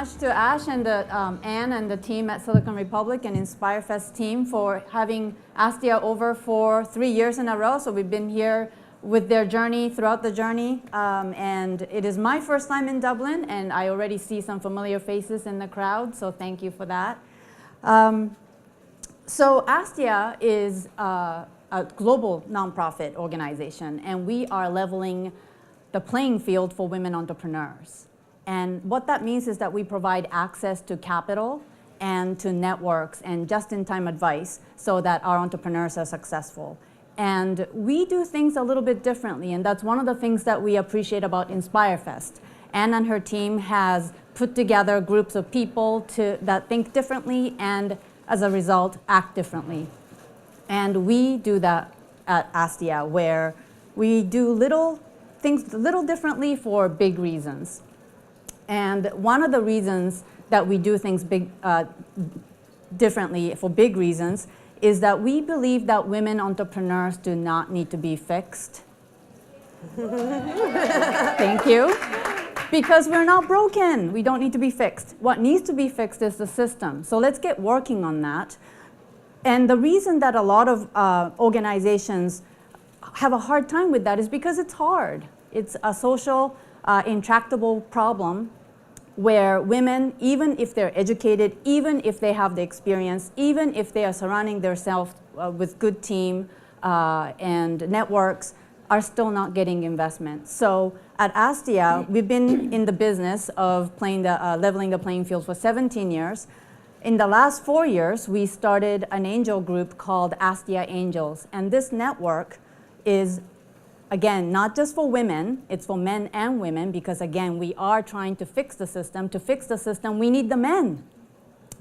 much to Ash and Anne and the team at Silicon Republic and Inspirefest team for having Astia over for 3 years in a row. So we've been here with their journey, throughout the journey. And it is my first time in Dublin, and I already see some familiar faces in the crowd, so thank you for that. So Astia is a global nonprofit organization, and we are leveling the playing field for women entrepreneurs. And what that means is that we provide access to capital and to networks and just-in-time advice so that our entrepreneurs are successful. And we do things a little bit differently, and that's one of the things that we appreciate about Inspirefest. Anne and her team has put together groups of people that think differently and, as a result, act differently. And we do that at Astia, where we do things a little differently for big reasons. And one of the reasons that we do things differently for big reasons is that we believe that women entrepreneurs do not need to be fixed. Thank you. Because we're not broken. We don't need to be fixed. What needs to be fixed is the system. So let's get working on that. And the reason that a lot of organizations have a hard time with that is because it's hard. It's a social, intractable problem where women, even if they're educated, even if they have the experience, even if they are surrounding themselves with good team and networks, are still not getting investment. So at Astia, we've been in the business of leveling the playing field for 17 years. In the last 4 years, we started an angel group called Astia Angels. And this network is, again, not just for women, it's for men and women, because again, we are trying to fix the system. To fix the system, we need the men.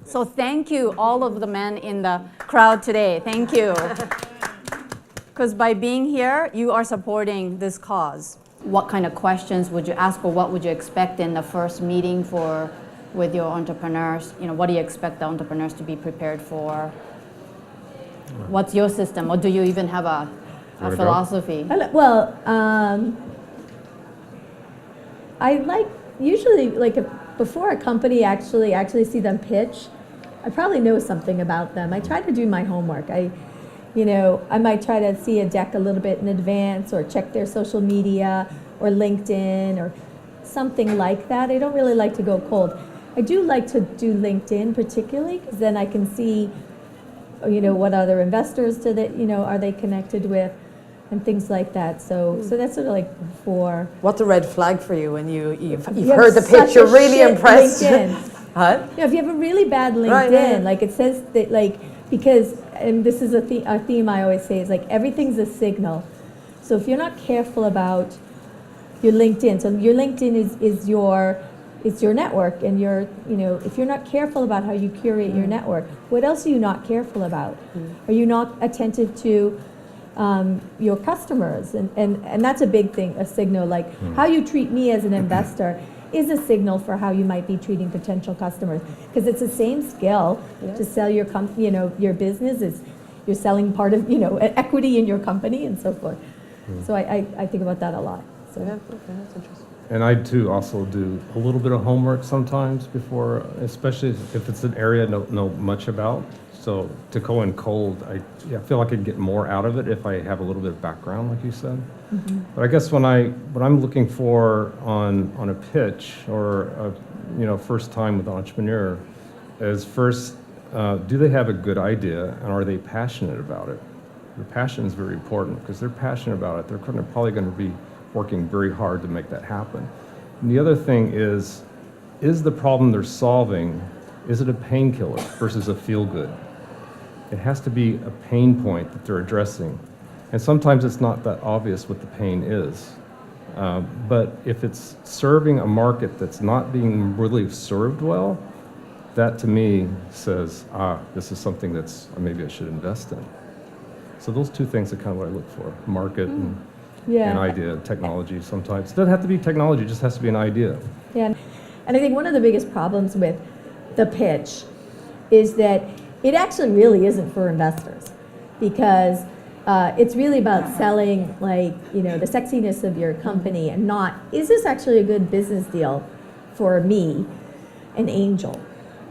So thank you, all of the men in the crowd today. Thank you. Because by being here, you are supporting this cause. What kind of questions would you ask, or what would you expect in the first meeting with your entrepreneurs? You know, what do you expect the entrepreneurs to be prepared for? What's your system, or do you even have a philosophy? Well, I usually before a company actually see them pitch, I probably know something about them. I try to do my homework. I might try to see a deck a little bit in advance, or check their social media or LinkedIn or something like that. I don't really like to go cold. I do like to do LinkedIn particularly, because then I can see, what other investors are they connected with, and things like that. So that's sort of like before. What's a red flag for you when you've heard the pitch, you're really impressed? Huh? If you have a really bad LinkedIn, like it says that, because, and this is a theme I always say, is everything's a signal. So if you're not careful about your LinkedIn, so your LinkedIn is your network, and if you're not careful about how you curate your network, what else are you not careful about? Are you not attentive to your customers? And that's a big thing, a signal. How you treat me as an investor is a signal for how you might be treating potential customers, because it's the same skill to sell your your business. You're selling part of equity in your company and so forth. So I think about that a lot. So that's interesting. And I too also do a little bit of homework sometimes before, especially if it's an area I don't know much about. So to go in cold, I feel like I could get more out of it if I have a little bit of background, like you said. Mm-hmm. But I guess what I'm looking for on a pitch, or first time with an entrepreneur, is first, do they have a good idea, and are they passionate about it? Their passion is very important, because they're passionate about it. They're probably going to be working very hard to make that happen. And the other thing is the problem they're solving, is it a painkiller versus a feel-good? It has to be a pain point that they're addressing. And sometimes it's not that obvious what the pain is. But if it's serving a market that's not being really served well, that to me says, this is something that's maybe I should invest in. So those two things are kind of what I look for: market and an idea, technology sometimes. It doesn't have to be technology, it just has to be an idea. Yeah, and I think one of the biggest problems with the pitch is that it actually really isn't for investors, because it's really about selling the sexiness of your company, and not, is this actually a good business deal for me? an angel.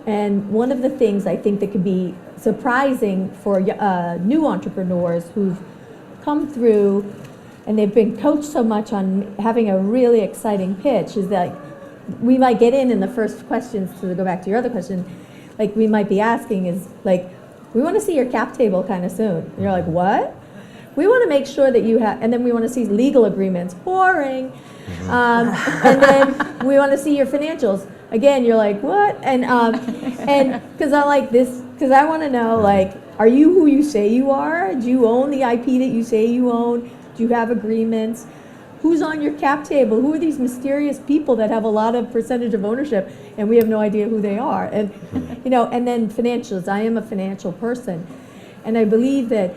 And one of the things I think that could be surprising for new entrepreneurs who've come through and they've been coached so much on having a really exciting pitch is that we might get in the first questions, to go back to your other question, like we might be asking is like, we want to see your cap table kind of soon. And you're like, what? We want to make sure that you have, and then we want to see legal agreements, boring. And then we want to see your financials. Again, you're like, what? And because I like this, because I want to know, like, are you who you say you are? Do you own the IP that you say you own? Do you have agreements? Who's on your cap table? Who are these mysterious people that have a lot of percentage of ownership and we have no idea who they are? And and then financials. I am a financial person, and I believe that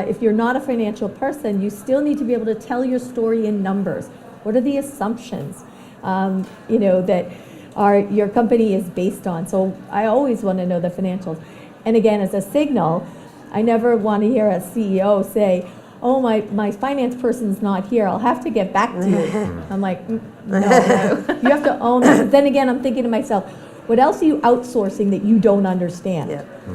if you're not a financial person, you still need to be able to tell your story in numbers. What are the assumptions, that your company is based on? So I always want to know the financials. And again, as a signal, I never want to hear a CEO say, oh, my finance person's not here, I'll have to get back to you. I'm like, no, you have to own it. But then again, I'm thinking to myself, what else are you outsourcing that you don't understand?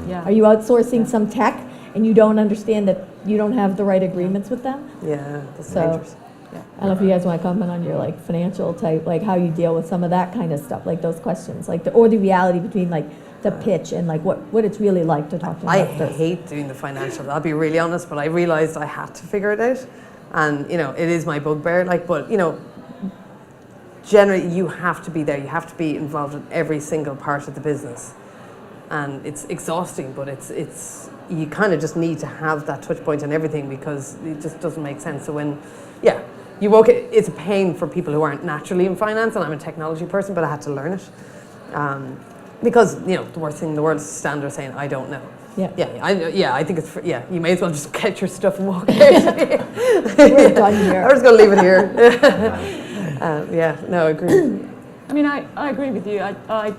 Yeah. Are you outsourcing some tech and you don't understand that you don't have the right agreements with them? Yeah, that's dangerous. I don't know if you guys want to comment on your like financial type, like how you deal with some of that kind of stuff, like those questions, like or the reality between like the pitch and like what it's really like to talk to investors. I hate doing the financials, I'll be really honest, but I realized I had to figure it out. And, it is my bugbear, but, generally you have to be there. You have to be involved in every single part of the business. And it's exhausting, but it's you kind of just need to have that touch point on everything because it just doesn't make sense. So it's a pain for people who aren't naturally in finance, and I'm a technology person, but I had to learn it. Because, the worst thing in the world is to stand there saying, I don't know. I think it's, you may as well just get your stuff and walk out. We're done here. I'm just going to leave it here. I agree. I mean, I agree with you. I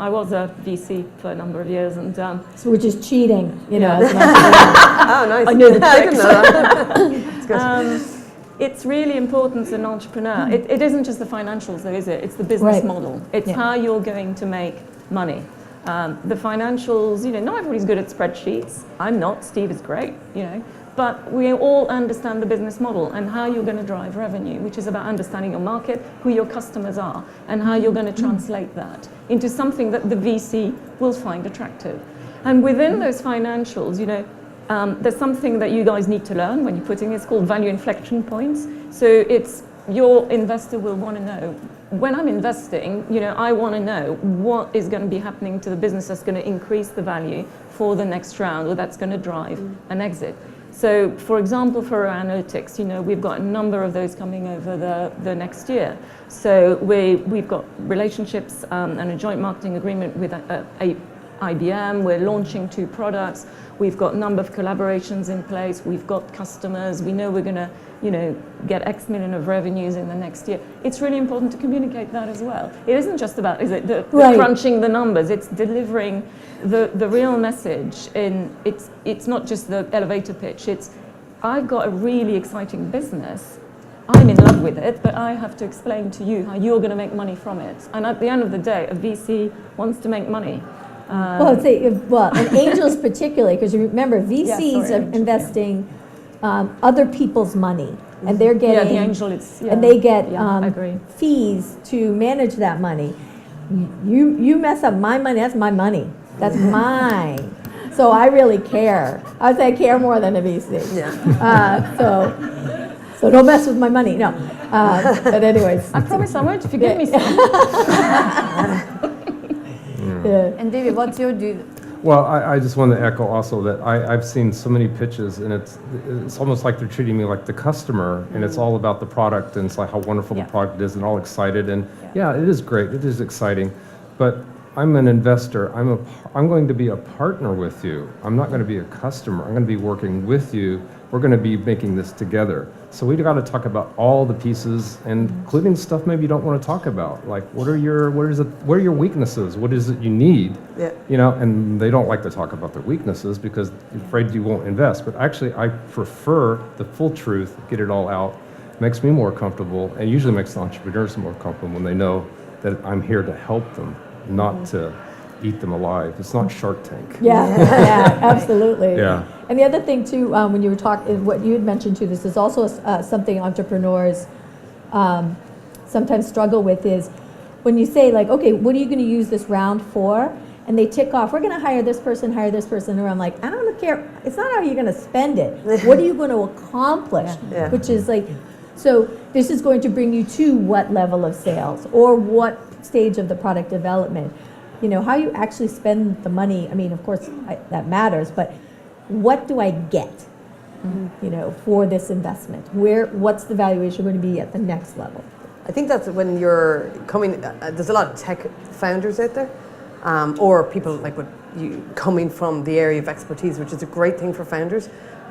was a VC for a number of years, and so which is cheating, As much oh, nice. I knew the I didn't know that. It's good. It's really important as an entrepreneur. It isn't just the financials, though, is it? It's the business model. It's how you're going to make money. The financials, not everybody's good at spreadsheets. I'm not. Steve is great, But we all understand the business model and how you're going to drive revenue, which is about understanding your market, who your customers are, and how you're going to translate that into something that the VC will find attractive. And within those financials, there's something that you guys need to learn when you're putting it's called value inflection points. So it's your investor will want to know, when I'm investing, I want to know what is going to be happening to the business that's going to increase the value for the next round or that's going to drive an exit. So, for example, for our analytics, we've got a number of those coming over the next year. So we've got relationships and a joint marketing agreement with IBM. We're launching 2 products. We've got a number of collaborations in place. We've got customers. We know we're going to, get X million of revenues in the next year. It's really important to communicate that as well. It isn't just about the crunching the numbers. It's delivering the real message. It's not just the elevator pitch. It's I've got a really exciting business. I'm in love with it, but I have to explain to you how you're going to make money from it. And at the end of the day, a VC wants to make money. And angels particularly, because you remember VCs are investing other people's money, and they're getting the angel. And they get fees to manage that money. You mess up my money, that's my money. That's mine. So I really care. I would say I care more than a VC. So don't mess with my money. No. But anyways, I promise I won't if you give me some. And David, what's your do? Well, I just want to echo also that I've seen so many pitches, and it's almost like they're treating me like the customer, and it's all about the product, and it's like how wonderful the product is, and all excited, and it is great, it is exciting, but I'm an investor. I'm going to be a partner with you. I'm not going to be a customer. I'm going to be working with you. We're going to be making this together. So we've got to talk about all the pieces, including stuff maybe you don't want to talk about. Like, what are your weaknesses? What is it you need? And they don't like to talk about their weaknesses because they're afraid you won't invest. But actually, I prefer the full truth, get it all out. Makes me more comfortable, and usually makes the entrepreneurs more comfortable when they know that I'm here to help them, not to eat them alive. It's not Shark Tank. Yeah, absolutely. Yeah. And the other thing too, when you were talking, what you had mentioned too, this is also something entrepreneurs sometimes struggle with, is when you say like, okay, what are you going to use this round for? And they tick off, we're going to hire this person, and I'm like, I don't care. It's not how you're going to spend it. What are you going to accomplish? Yeah. Which is like, so this is going to bring you to what level of sales or what stage of the product development. You know, how you actually spend the money, I mean, of course, that matters, but what do I get, you know, for this investment? What's the valuation going to be at the next level? I think that's when you're coming, there's a lot of tech founders out there, or people like what you coming from the area of expertise, which is a great thing for founders.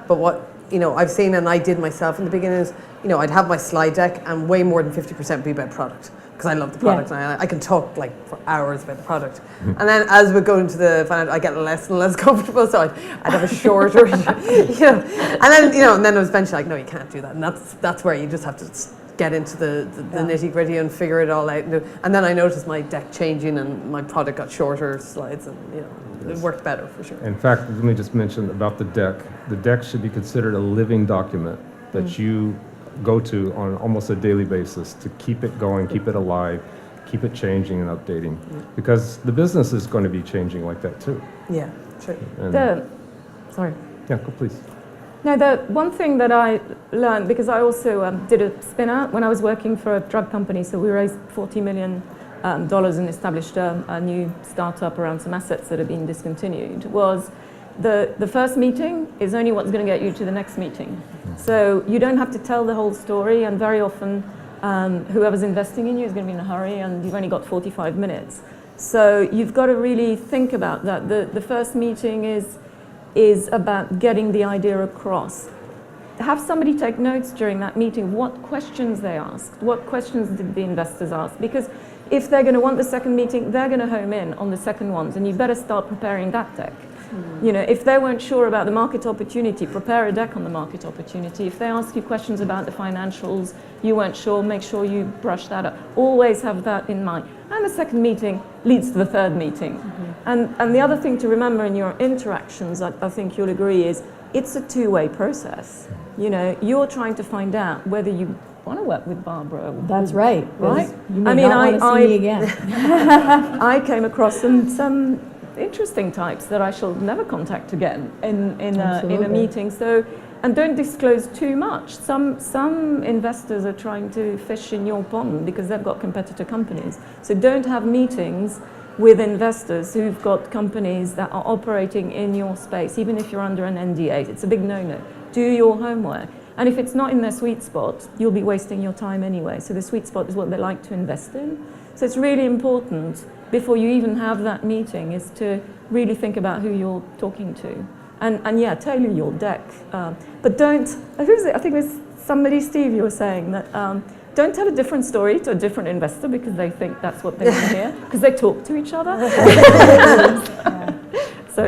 But what, you know, I've seen, and I did myself in the beginning, is, you know, I'd have my slide deck and way more than 50% be about product, because I love the product, and I can talk like for hours about the product. And then as we go into the finance, I get less and less comfortable, so I'd have a shorter, you know, and then I was eventually like, no, you can't do that, and that's where you just have to get into the nitty gritty and figure it all out. And then I noticed my deck changing, and my product got shorter slides, and you know, it worked better for sure. In fact, let me just mention about the deck. The deck should be considered a living document that you go to on almost a daily basis to keep it going, keep it alive, keep it changing and updating, because the business is going to be changing like that too. Yeah, true. Sorry. Yeah, go please. No, the one thing that I learned, because I also did a spin out when I was working for a drug company, so we raised $40 million and established a new startup around some assets that had been discontinued, was the first meeting is only what's going to get you to the next meeting. So you don't have to tell the whole story, and very often whoever's investing in you is going to be in a hurry, and you've only got 45 minutes. So you've got to really think about that. The first meeting is about getting the idea across. Have somebody take notes during that meeting, what questions they asked, what questions did the investors ask, because if they're going to want the second meeting, they're going to home in on the second ones, and you better start preparing that deck. You know, if they weren't sure about the market opportunity, prepare a deck on the market opportunity. If they ask you questions about the financials, you weren't sure, make sure you brush that up. Always have that in mind. And the second meeting leads to the third meeting. And the other thing to remember in your interactions, I think you'll agree, is it's a two-way process. You know, you're trying to find out whether you want to work with Barbara. That's right. Right? You may not want to see me again. I came across some interesting types that I shall never contact again in a meeting. So, and don't disclose too much. Some investors are trying to fish in your pond because they've got competitor companies. So don't have meetings with investors who've got companies that are operating in your space, even if you're under an NDA. It's a big no-no. Do your homework. And if it's not in their sweet spot, you'll be wasting your time anyway. So the sweet spot is what they like to invest in. So it's really important before you even have that meeting is to really think about who you're talking to. And yeah, tailor your deck. But don't, who was it? I think it was somebody, Steve, you were saying that don't tell a different story to a different investor because they think that's what they want to hear, because they talk to each other. So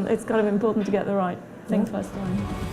it's kind of important to get the right thing first time.